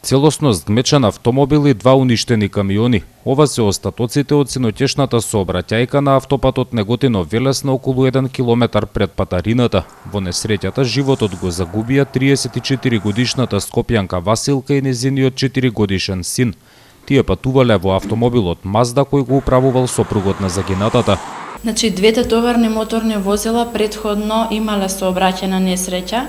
Целосно згмечен автомобил и 2 уништени камиони. Ова се остатоците од синоќешната сообраќајка на автопатот Неготино-Велес на околу 1 километар пред Патарината. Во несреќата животот го загубија 34 годишната скопјанка Василка и незиниот 4 годишен син. Тие патувале во автомобилот Мазда кој го управувал сопругот на загинатата. Значи, двете товарни моторни возила претходно имале сообраќајна несреќа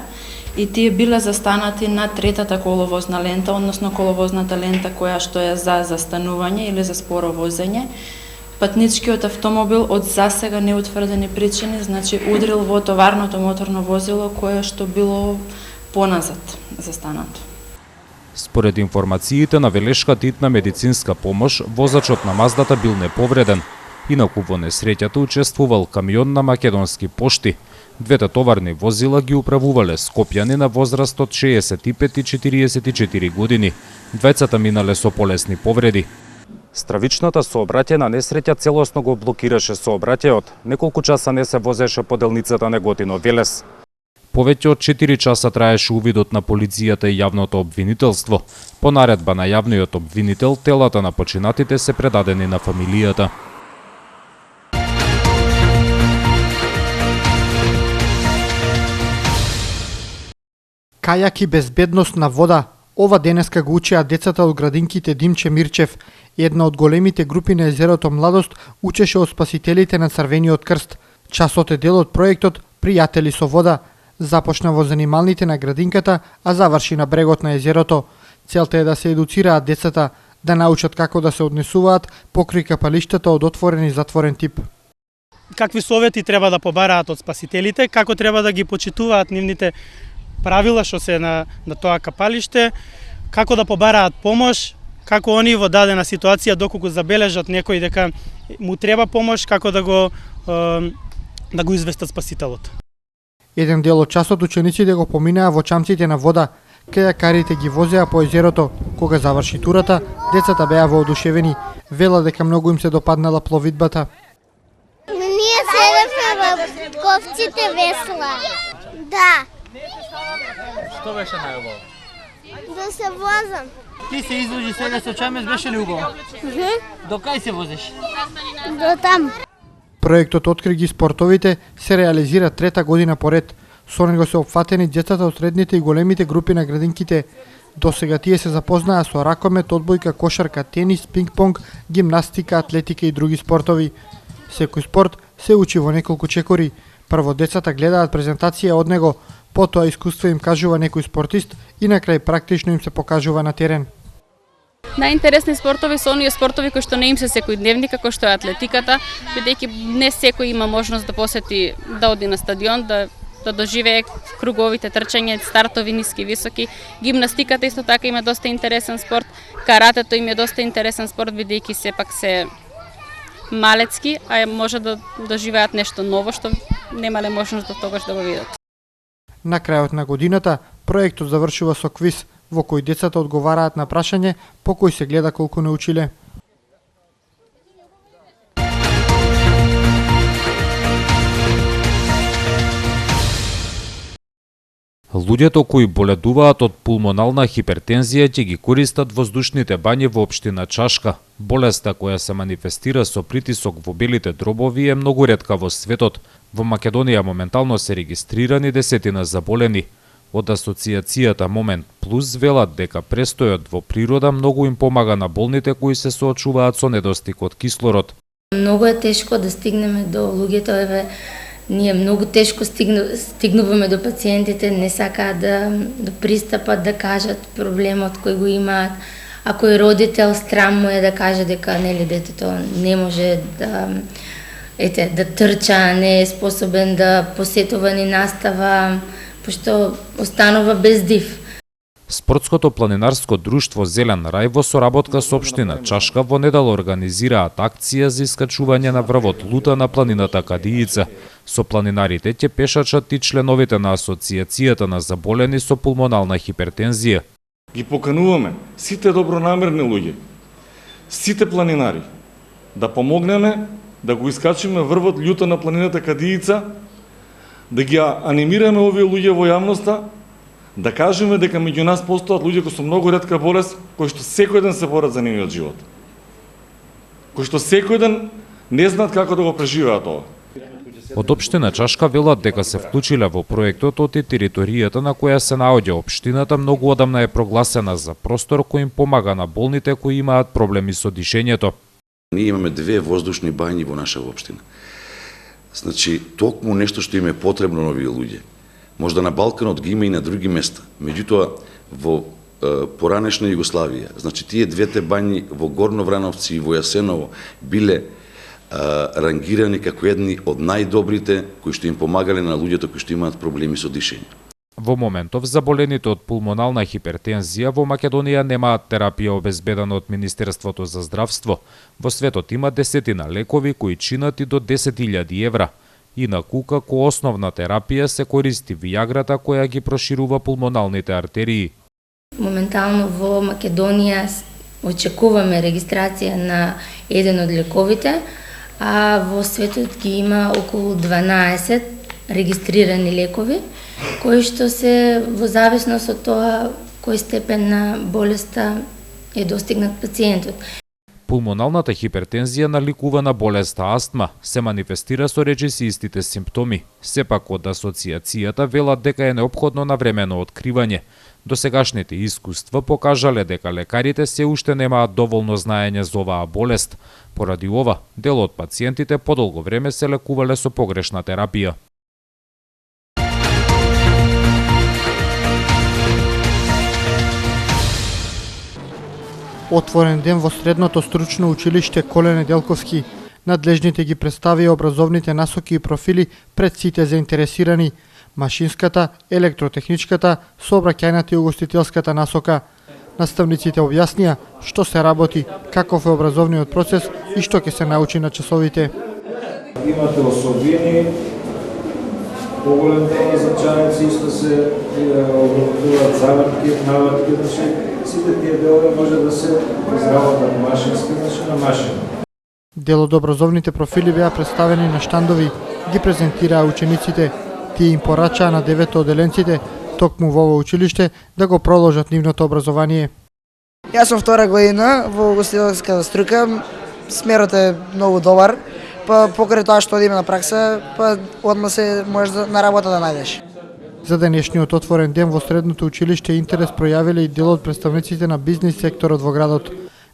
и тие биле застанати на третата коловозна лента, односно коловозната лента која што е за застанување или за споро возење. Патничкиот автомобил од засега неутврдени причини, значи удрил во товарното моторно возило кое што било поназад застанато. Според информациите на велешката итна медицинска помош, возачот на Маздата бил неповреден. Инаку во несреќата учествувал камион на Македонски пошти. Двете товарни возила ги управувале скопјани на возраст од 65 и 44 години. Двајцата минале со полесни повреди. Стравичната сообраќајна несреќа целосно го блокираше сообраќајот. Неколку часа не се возеше по делницата Неготино-Велес. Повеќе од 4 часа траеше увидот на полицијата и јавното обвинителство. По наредба на јавниот обвинител, телата на починатите се предадени на фамилијата. Кајак и безбедност на вода. Ова денеска го учеа децата од градинките Димче Мирчев. Една од големите групи на езерото Младост учеше од спасителите на Црвениот крст. Часот е дел од проектот Пријатели со вода. Започна во занималните на градинката, а заврши на брегот на езерото. Целта е да се едуцираат децата, да научат како да се однесуваат покрај капалиштата од отворен и затворен тип. Какви совети треба да побараат од спасителите, како треба да ги почитуваат нивните правила што се на тоа капалиште, како да побараат помош, како они во дадена ситуација доколку забележат некој дека му треба помош, како да го известат спасителот. Еден дел од часот учениците го поминаа во чамците на вода. Кајакарите ги возеа по езерото. Кога заврши турата, децата беа воодушевени. Вела дека многу им се допаднала пловидбата. Ние седевме во ковците весла. Да. Што беше најубаво? Да се возам. Ти се изложи сега со чамец, беше ли убаво? До кај се возиш? До там. Проектот Откри ги спортовите се реализира трета година поред. Со него се опфатени децата од средните и големите групи на градинките. Досега тие се запознаа со ракомет, одбојка, кошарка, тенис, пинг-понг, гимнастика, атлетика и други спортови. Секој спорт се учи во неколку чекори. Прво децата гледаат презентација од него, потоа искуство им кажува некој спортист и на крај практично им се покажува на терен. Најинтересни спортови се оние спортови кои што не им се секојдневни, како што е атлетиката, бидејќи не секој има можност да посети, да оди на стадион, да доживее круговите трчање, стартови ниски, високи. Гимнастиката исто така има доста интересен спорт, каратето им е доста интересен спорт, бидејќи сепак се малецки, а може да доживеат нешто ново што немале можност до тогаш да го видат. На крајот на годината, проектот завршува со квиз, во кој децата одговараат на прашање по кој се гледа колку научиле. Луѓето кои боледуваат од пулмонална хипертензија ќе ги користат воздушните бањи во општина Чашка. Болеста која се манифестира со притисок во белите дробови е многу ретка во светот. Во Македонија моментално се регистрирани десетина заболени. Од асоциацијата Момент Плюс велат дека престојот во природа многу им помага на болните кои се соочуваат со недостиг од кислород. Многу е тешко да стигнеме до луѓето, ние многу тешко стигнуваме до пациентите, не сакаат да пристапат, да кажат проблемот кој го имаат. Ако е родител, страм му е да каже дека детето не може да трча, не е способен да посетува ни настава, пошто останува без див. Спортското планинарско друштво Зелен рај во соработка со општина Чашка во недела организираат акција за искачување на врвот Лута на планината Кадијица. Со планинарите ќе пешачат и членовите на асоциацијата на заболени со пулмонална хипертензија. Ги покануваме сите добронамерни луѓе, сите планинари, да помогнеме да го искачиме врвот Лута на планината Кадијица, да ги анимираме овие луѓе во јавноста, да кажеме дека меѓу нас постојат луѓе кои со многу ретка болест, кои што секој ден се борат за нивниот живот. Кои што секој ден не знаат како да го преживеат ова. Од општина Чашка велат дека се вклучиле во проектот од територијата на која се наоѓа општината многу одамна е прогласена за простор кој им помага на болните кои имаат проблеми со дишењето. Ние имаме 2 воздушни бањи во наша општина. Значи, токму нешто што им е потребно на овие луѓе. Можда на Балканот ги има и на други места. Меѓутоа, во поранешна Југославија, значи тие двете бањи во Горно Врановци и во Јасеново биле рангирани како едни од најдобрите кои што им помагале на луѓето кои што имаат проблеми со дишење. Во моментов заболените од пулмонална хипертензија во Македонија немаат терапија обезбедена од Министерството за здравство. Во светот има десетина лекови кои чинат и до 10.000 евра. Инаку, како основна терапија се користи виаграта која ги проширува пулмоналните артерии. Моментално во Македонија очекуваме регистрација на еден од лековите, а во светот ги има околу 12 регистрирани лекови, кои што се во зависност од тоа кој степен на болеста е достигнат пациентот. Пулмоналната хипертензија наликува на болеста астма, се манифестира со речиси истите симптоми. Сепак од асоциацијата велат дека е неопходно навремено откривање. Досегашните искуства покажале дека лекарите се уште немаат доволно знаење за оваа болест. Поради ова, дел од пациентите подолго време се лекувале со погрешна терапија. Отворен ден во средното стручно училиште Коле Неделковски. Надлежните ги представија образовните насоки и профили пред сите заинтересирани. Машинската, електротехничката, сообраќајната и угостителската насока. Наставниците објаснија што се работи, каков е образовниот процес и што ќе се научи на часовите. Имате особини, поголем дел на зачаници исто се обработуваат завртки, навртки, значи сите тие делови може да се изработат машински, значи на машина. Дел од образовните профили беа представени на штандови, ги презентираа учениците. Тие им порачаа на 9 оделенците, токму во ово училиште, да го продолжат нивното образование. Јас сум втора година во угостителската струка, смерот е многу добар, па покрај тоа што одиме на пракса, па одма се можеш на работа да најдеш. За денешниот отворен ден во средното училиште интерес пројавиле и дел од представниците на бизнис секторот во градот.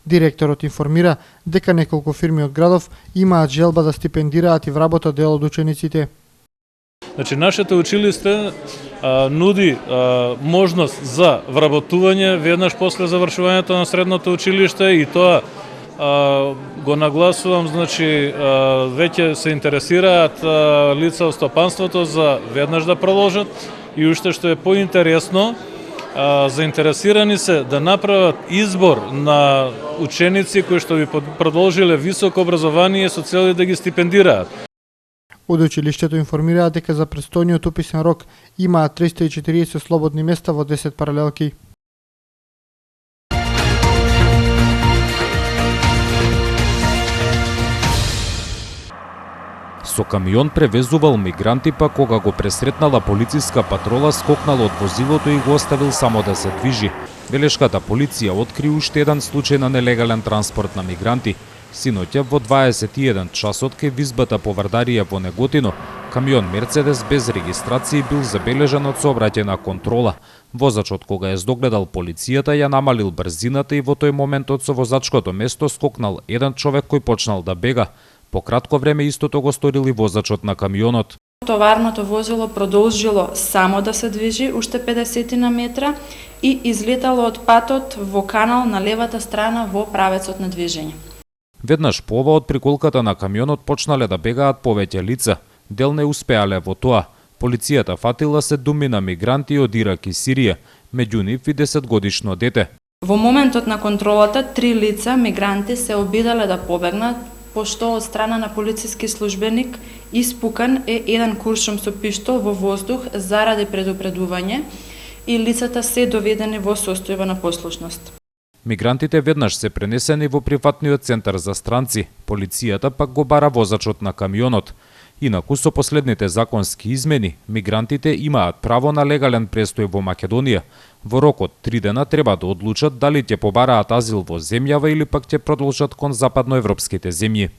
Директорот информира дека неколку фирми од градов имаат желба да стипендираат и вработат дел од учениците. Значи, нашето училиште нуди можност за вработување веднаш после завршувањето на средното училиште и тоа го нагласувам, значи веќе се интересираат лица од стопанството за веднаш да продолжат и уште што е поинтересно, заинтересирани се да направат избор на ученици кои што би продолжиле високо образование со цел да ги стипендираат. Од училиштето информираа дека за престојниот уписен рок имаат 340 слободни места во 10 паралелки. Со камион превезувал мигранти, па кога го пресретнала полициска патрола, скокнал од возилото и го оставил само да се движи. Белешката полиција откри уште еден случај на нелегален транспорт на мигранти. Синоќа во 21 часот кај визбата по Вардарија во Неготино, камион Мерцедес без регистрација бил забележан од сообраќајна контрола. Возачот кога е здогледал полицијата ја намалил брзината и во тој момент од со возачкото место скокнал еден човек кој почнал да бега. По кратко време истото го сторил и возачот на камионот. Товарното возило продолжило само да се движи уште 50 на метра и излетало од патот во канал на левата страна во правецот на движење. Веднаш по ова од приколката на камионот почнале да бегаат повеќе лица. Дел не успеале во тоа. Полицијата фатила 7 мигранти од Ирак и Сирија, меѓу нив и 10-годишно дете. Во моментот на контролата 3 лица мигранти се обидале да побегнат, пошто од страна на полициски службеник испукан е еден куршум со пиштол во воздух заради предупредување и лицата се доведени во состојба на послушност. Мигрантите веднаш се пренесени во приватниот центар за странци. Полицијата пак го бара возачот на камионот. Инаку со последните законски измени, мигрантите имаат право на легален престој во Македонија. Во рок од 3 дена треба да одлучат дали ќе побараат азил во земјава или пак ќе продолжат кон западноевропските земји.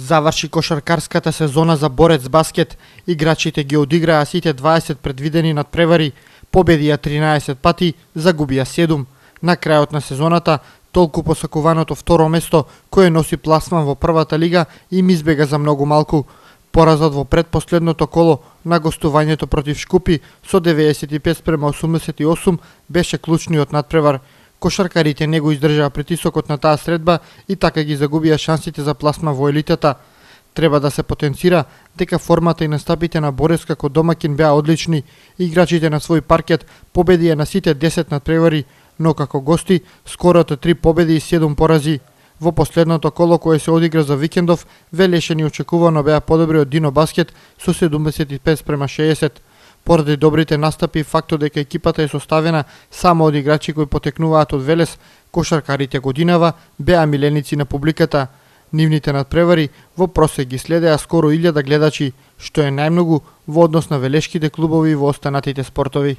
Заврши кошаркарската сезона за Борец баскет. Играчите ги одиграа сите 20 предвидени надпревари, победија 13 пати, загубија 7. На крајот на сезоната, толку посакуваното второ место, кое носи пласман во првата лига, им избега за многу малку. Поразот во предпоследното коло на гостувањето против Шкупи со 95-88 беше клучниот надпревар. Кошаркарите не го издржаа притисокот на таа средба и така ги загубија шансите за пласма во елитата. Треба да се потенцира дека формата и настапите на Борец како домакин беа одлични. Играчите на свој паркет победија на сите 10 надпревари, но како гости скорото 3 победи и 7 порази. Во последното коло кое се одигра за викендов, Велешени очекувано беа подобри од Дино Баскет со 75-60. Поради добрите настапи и фактот дека екипата е составена само од играчи кои потекнуваат од Велес, кошаркарите годинава беа миленици на публиката. Нивните надпревари во просек ги следеа скоро 1000 гледачи, што е најмногу во однос на велешките клубови во останатите спортови.